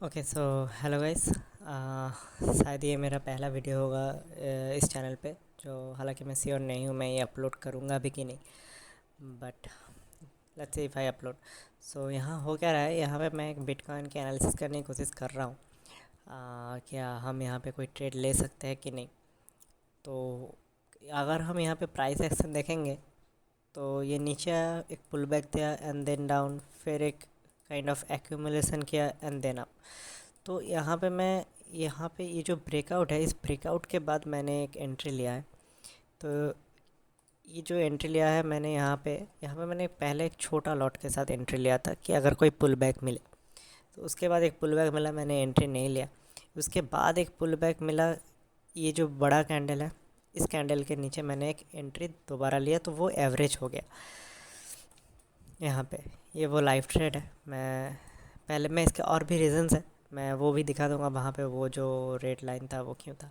Okay so hello guys. शायद ये मेरा पहला वीडियो होगा इस चैनल पे, जो हालांकि मैं श्योर नहीं हूँ मैं ये अपलोड करूँगा भी कि नहीं, but let's see if I upload. So यहाँ हो क्या रहा है, यहाँ पे मैं एक बिटकॉइन की एनालिसिस करने की कोशिश कर रहा हूँ। क्या हम यहाँ पे कोई ट्रेड ले सकते हैं कि नहीं। तो अगर हम यहाँ पे प्राइस एक्शन देखेंगे तो ये नीचे एक पुल बैक दिया एंड देन डाउन, फिर एक काइंड ऑफ एक्यूमुलेशन किया एंड देन अप। तो यहाँ पे ये जो ब्रेकआउट है, इस ब्रेकआउट के बाद मैंने एक एंट्री लिया है। तो ये जो एंट्री लिया है मैंने यहाँ पे मैंने पहले एक छोटा लॉट के साथ एंट्री लिया था कि अगर कोई पुल बैक मिले। तो उसके बाद एक पुल बैक मिला, मैंने एंट्री नहीं लिया। उसके बाद एक पुल बैक मिला, ये जो बड़ा कैंडल है, इस कैंडल के नीचे मैंने एक एंट्री दोबारा लिया, तो वो एवरेज हो गया यहाँ पे। ये वो लाइव ट्रेड है। मैं इसके और भी रीज़न्स है, मैं वो भी दिखा दूंगा वहाँ पे, वो जो रेड लाइन था वो क्यों था।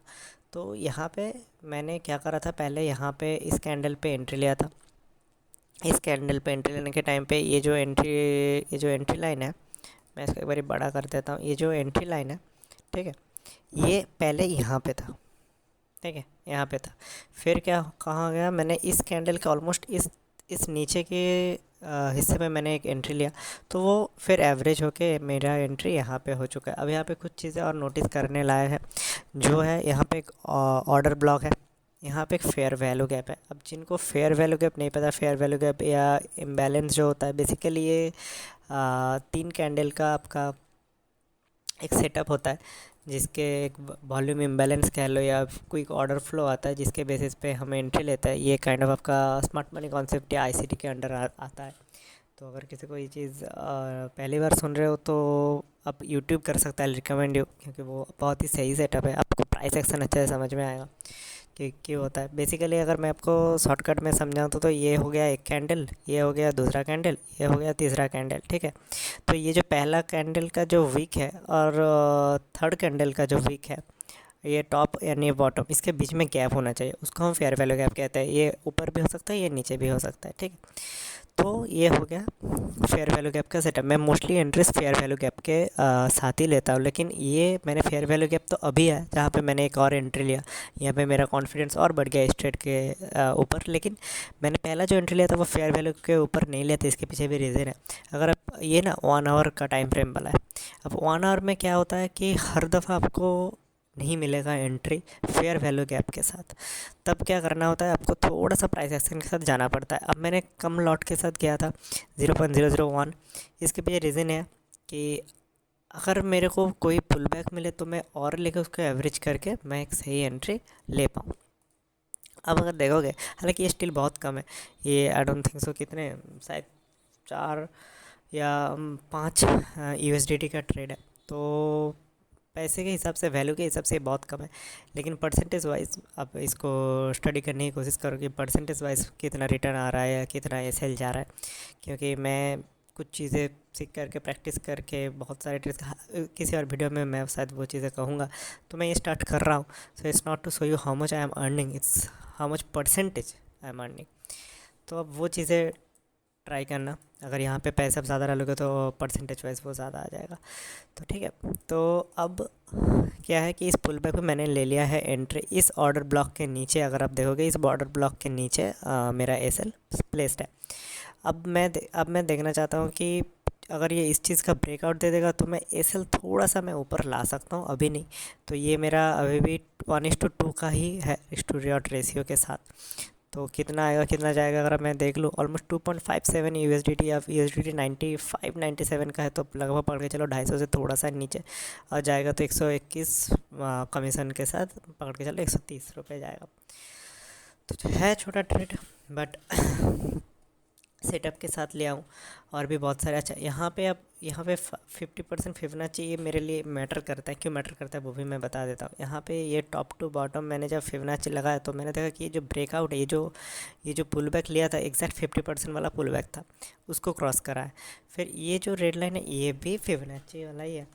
तो यहाँ पे मैंने क्या करा था, पहले यहाँ पे इस कैंडल पे एंट्री लिया था। इस कैंडल पे एंट्री लेने के टाइम पे ये जो एंट्री लाइन है, मैं इसको एक बार बड़ा कर देता हूँ। ये जो एंट्री लाइन है, ठीक है, ये पहले यहाँ पे था, ठीक है, यहाँ पे था। फिर क्या कहाँ गया, मैंने इस कैंडल के ऑलमोस्ट इस नीचे के हिस्से में मैंने एक एंट्री लिया, तो वो फिर एवरेज होके मेरा एंट्री यहाँ पे हो चुका है। अब यहाँ पे कुछ चीज़ें और नोटिस करने लायक है, जो है यहाँ पे एक ऑर्डर ब्लॉक है, यहाँ पे एक फेयर वैल्यू गैप है। अब जिनको फेयर वैल्यू गैप नहीं पता, फेयर वैल्यू गैप या इम्बैलेंस जो होता है, बेसिकली ये 3 कैंडल का आपका एक सेटअप होता है, जिसके एक वॉल्यूम इम्बैलेंस कह लो या कोई ऑर्डर फ्लो आता है, जिसके बेसिस पे हम एंट्री लेता है। ये काइंड ऑफ आपका स्मार्ट मनी कॉन्सेप्ट या आईसीटी के अंडर आता है। तो अगर किसी को ये चीज़ पहली बार सुन रहे हो तो आप यूट्यूब कर सकता है, रिकमेंड यू, क्योंकि वो बहुत ही सही सेटअप है, आपको प्राइस एक्शन अच्छे से समझ में आएगा कि क्यों होता है। बेसिकली अगर मैं आपको शॉर्टकट में समझाऊँ तो ये हो गया एक कैंडल, ये हो गया दूसरा कैंडल, ये हो गया तीसरा कैंडल, ठीक है। तो ये जो पहला कैंडल का जो वीक है और थर्ड कैंडल का जो वीक है, ये टॉप यानी बॉटम, इसके बीच में गैप होना चाहिए, उसको हम फेयर वैल्यू गैप कहते हैं। ये ऊपर भी हो सकता है, ये नीचे भी हो सकता है, ठीक है। तो ये हो गया फेयर वैल्यू गैप का सेटअप। मैं mostly interest fair value gap के साथ ही लेता हूँ, लेकिन ये मैंने फेयर वैल्यू गैप तो अभी है जहाँ पे मैंने एक और एंट्री लिया। यहाँ पे मेरा कॉन्फिडेंस और बढ़ गया इस ट्रेड के ऊपर। लेकिन मैंने पहला जो एंट्री लिया था वो फेयर वैल्यू के ऊपर नहीं लिया था, इसके पीछे भी रीज़न है। अगर आप ये ना 1 आवर का टाइम फ्रेम वाला है, अब 1 आवर में क्या होता है कि हर दफ़ा आपको नहीं मिलेगा एंट्री फेयर वैल्यू गैप के साथ। तब क्या करना होता है, आपको थोड़ा सा प्राइस एक्शन के साथ जाना पड़ता है। अब मैंने कम लॉट के साथ गया था 0.001। इसके पीछे रीज़न है कि अगर मेरे को कोई पुल बैक मिले तो मैं और लेके उसको एवरेज करके मैं एक सही एंट्री ले पाऊँ। अब अगर देखोगे, हालांकि ये स्टिल बहुत कम है, ये आई डोंट थिंक सो कितने, शायद 4 या 5 यूएसडीटी का ट्रेड है। तो पैसे के हिसाब से, वैल्यू के हिसाब से बहुत कम है, लेकिन परसेंटेज वाइज आप इसको स्टडी करने की कोशिश करो कि परसेंटेज वाइज कितना रिटर्न आ रहा है या कितना एसएल जा रहा है। क्योंकि मैं कुछ चीज़ें सीख करके, प्रैक्टिस करके, बहुत सारे ट्रिक्स किसी और वीडियो में मैं शायद वो चीज़ें कहूँगा, तो मैं ये स्टार्ट कर रहा हूँ। So it's not to show you how much I am earning, it's how much percentage I am earning. तो अब वो चीज़ें ट्राई करना, अगर यहाँ पे पैसा ज़्यादा डालोगे तो परसेंटेज वाइज वो ज़्यादा आ जाएगा। तो ठीक है। तो अब क्या है कि इस पुल बैक पे मैंने ले लिया है एंट्री इस ऑर्डर ब्लॉक के नीचे। अगर आप देखोगे इस ऑर्डर ब्लॉक के नीचे मेरा एसएल प्लेस्ड है। अब मैं देखना चाहता हूँ कि अगर ये इस चीज़ का ब्रेकआउट दे देगा तो मैं एसएल थोड़ा सा मैं ऊपर ला सकता हूँ, अभी नहीं। तो ये मेरा अभी भी 1:2 का ही है रिस्टोरियट रेशियो के साथ। तो कितना आएगा कितना जाएगा, अगर मैं देख लूँ ऑलमोस्ट 2.57 यूएसडीटी या यूएसडीटी 95-97 का है, तो लगभग पकड़ के चलो 250 से थोड़ा सा नीचे और जाएगा तो 121 कमीशन के साथ पकड़ के चलो 130 रुपये जाएगा। तो है छोटा ट्रेड, बट सेटअप के साथ ले आऊँ। और भी बहुत सारे, अच्छा यहाँ पे 50% फिबोनाची ये मेरे लिए मैटर करता है। क्यों मैटर करता है वो भी मैं बता देता हूँ। यहाँ पे ये टॉप टू बॉटम मैंने जब फिबोनाची लगाया तो मैंने देखा कि ये जो ब्रेकआउट है, ये जो पुल बैक लिया था, एग्जैक्ट 50% वाला पुल बैक था, उसको क्रॉस करा है। फिर ये जो रेड लाइन है ये भी फिबोनाची वाला ही है।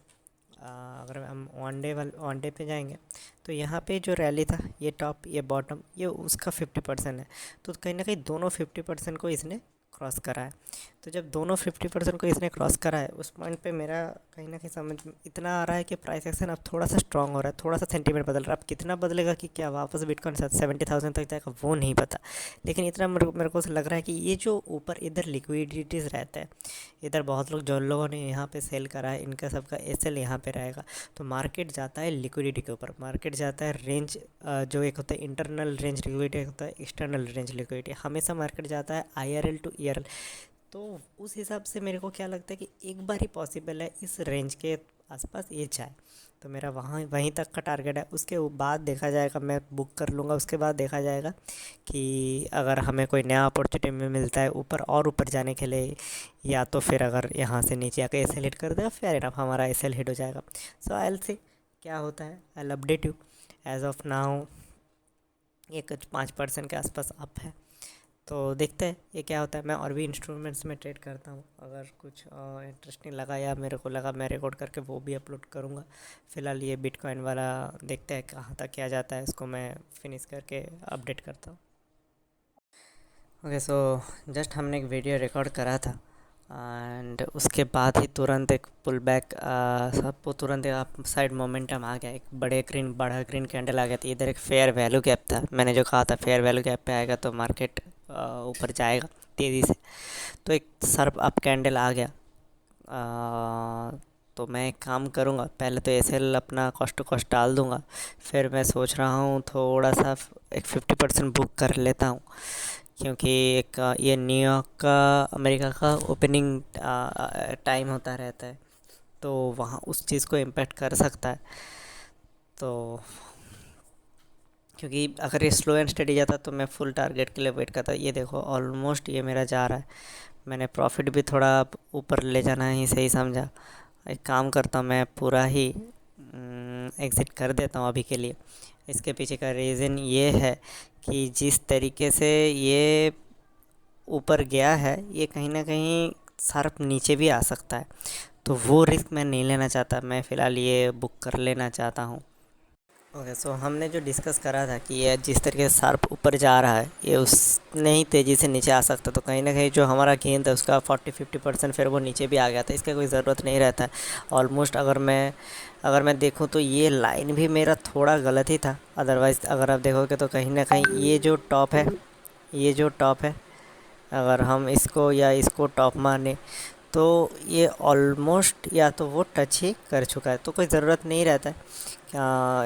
अगर हम वन डे पे जाएंगे तो यहाँ पे जो रैली था, ये टॉप ये बॉटम, ये उसका 50% है। तो कहीं ना कहीं दोनों 50% को इसने क्रॉस करा है। तो जब दोनों 50% को इसने क्रॉस करा है, उस पॉइंट पे मेरा कहीं ना कहीं समझ में इतना आ रहा है कि प्राइस एक्शन अब थोड़ा सा स्ट्रांग हो रहा है, थोड़ा सा सेंटीमेंट बदल रहा है। अब कितना बदलेगा कि क्या वापस बिटकॉइन 70,000 तक जाएगा वो नहीं पता, लेकिन इतना मेरे को लग रहा है कि ये जो ऊपर इधर लिक्विडिटीज़ रहता है, इधर बहुत लोग जो लोगों ने यहाँ पे सेल करा है इनका सबका एसएल यहाँ पे रहेगा। तो मार्केट जाता है लिक्विडिटी के ऊपर, मार्केट जाता है रेंज, जो एक होता है इंटरनल रेंज लिक्विडिटी, एक होता है एक्सटर्नल रेंज लिक्विडिटी। हमेशा मार्केट जाता है IRL टू ERL। तो उस हिसाब से मेरे को क्या लगता है कि एक बार ही पॉसिबल है इस रेंज के आसपास ये जाए। तो मेरा वहीं तक का टारगेट है, उसके बाद देखा जाएगा, मैं बुक कर लूँगा। उसके बाद देखा जाएगा कि अगर हमें कोई नया अपॉर्चुनिटी में मिलता है ऊपर और ऊपर जाने के लिए, या तो फिर अगर यहाँ से नीचे आकर एसएल हिट कर देगा, फेयर इनफ हमारा एसएल हिट हो जाएगा। सो आई विल सी क्या होता है, I will update you. As of now ये कुछ 5% के आसपास अप है, तो देखते हैं ये क्या होता है। मैं और भी इंस्ट्रूमेंट्स में ट्रेड करता हूँ, अगर कुछ इंटरेस्टिंग लगा या मेरे को लगा मैं रिकॉर्ड करके वो भी अपलोड करूँगा। फ़िलहाल ये बिटकॉइन वाला देखते हैं कहाँ तक क्या जाता है, इसको मैं फिनिश करके अपडेट करता हूँ। ओके, सो जस्ट हमने एक वीडियो रिकॉर्ड करा था एंड उसके बाद ही तुरंत एक पुल बैक, सबको तुरंत एक अप साइड मोमेंटम आ गया, एक बड़ा ग्रीन कैंडल आ गया था। इधर एक फेयर वैल्यू गैप था, मैंने जो कहा था फेयर वैल्यू गैप पे आएगा तो मार्केट ऊपर जाएगा तेज़ी से। तो एक शार्प अप कैंडल आ गया। तो मैं एक काम करूँगा, पहले तो एसएल अपना कॉस्ट टू कॉस्ट डाल दूँगा, फिर मैं सोच रहा हूँ थोड़ा सा एक 50% बुक कर लेता हूँ, क्योंकि एक ये न्यूयॉर्क का अमेरिका का ओपनिंग टाइम होता रहता है, तो वहाँ उस चीज़ को इम्पेक्ट कर सकता है। तो क्योंकि अगर ये स्लो एंड स्टडी जाता तो मैं फुल टारगेट के लिए वेट करता। ये देखो ऑलमोस्ट ये मेरा जा रहा है, मैंने प्रॉफिट भी थोड़ा ऊपर ले जाना ही सही समझा। एक काम करता हूँ, मैं पूरा ही एग्ज़िट कर देता हूँ अभी के लिए। इसके पीछे का रीज़न ये है कि जिस तरीके से ये ऊपर गया है, ये कहीं ना कहीं शार्प नीचे भी आ सकता है, तो वो रिस्क मैं नहीं लेना चाहता। मैं फ़िलहाल ये बुक कर लेना चाहता हूँ। ओके, सो हमने जो डिस्कस करा था कि ये जिस तरीके से शार्प ऊपर जा रहा है, ये उसने ही तेज़ी से नीचे आ सकता, तो कहीं ना कहीं जो हमारा गेन था उसका 40-50% फिर वो नीचे भी आ गया था। इसका कोई ज़रूरत नहीं रहता है ऑलमोस्ट। अगर मैं देखूं तो ये लाइन भी मेरा थोड़ा गलत ही था। अदरवाइज़ अगर आप देखोगे तो कहीं ना कहीं ये जो टॉप है, अगर हम इसको या इसको टॉप माने तो ये ऑलमोस्ट या तो वो टच ही कर चुका है। तो कोई ज़रूरत नहीं रहता है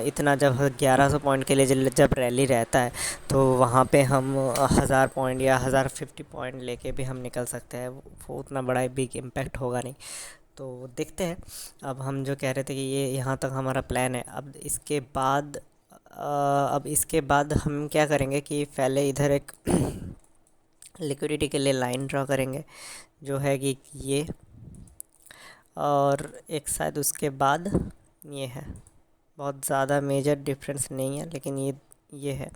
इतना। जब 1100 पॉइंट के लिए जब रैली रहता है तो वहाँ पे हम 1000 पॉइंट या 1050 पॉइंट लेके भी हम निकल सकते हैं, वो उतना बड़ा बिग इम्पैक्ट होगा नहीं। तो देखते हैं। अब हम जो कह रहे थे कि ये यहाँ तक हमारा प्लान है। अब इसके बाद हम क्या करेंगे कि पहले इधर एक लिक्विडिटी के लिए लाइन ड्रॉ करेंगे, जो है कि ये, और एक शायद उसके बाद ये है। बहुत ज़्यादा मेजर डिफरेंस नहीं है, लेकिन ये है।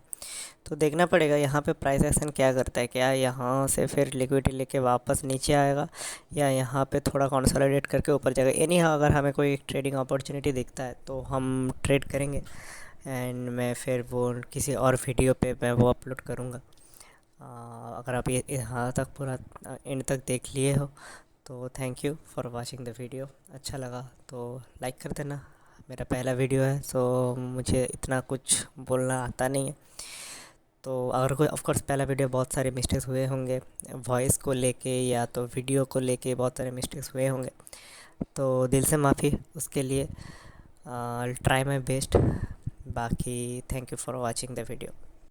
तो देखना पड़ेगा यहाँ पे प्राइस एक्शन क्या करता है, क्या यहाँ से फिर लिक्विडिटी लेके वापस नीचे आएगा या यहाँ पे थोड़ा कंसोलिडेट करके ऊपर जाएगा। एनी हाउ अगर हमें कोई ट्रेडिंग अपॉर्चुनिटी दिखता है तो हम ट्रेड करेंगे, एंड मैं फिर वो किसी और वीडियो पे मैं वो अपलोड करूँगा। अगर आप ये यहाँ तक पूरा एंड तक देख लिए हो तो thank you for watching the video. अच्छा लगा तो लाइक कर देना। मेरा पहला वीडियो है, सो मुझे इतना कुछ बोलना आता नहीं है। तो अगर कोई, ऑफ कोर्स पहला वीडियो बहुत सारे मिस्टेक्स हुए होंगे, वॉइस को लेके या तो वीडियो को लेके बहुत सारे मिस्टेक्स हुए होंगे, तो दिल से माफ़ी उसके लिए। Try my best. बाकी thank you for watching the video.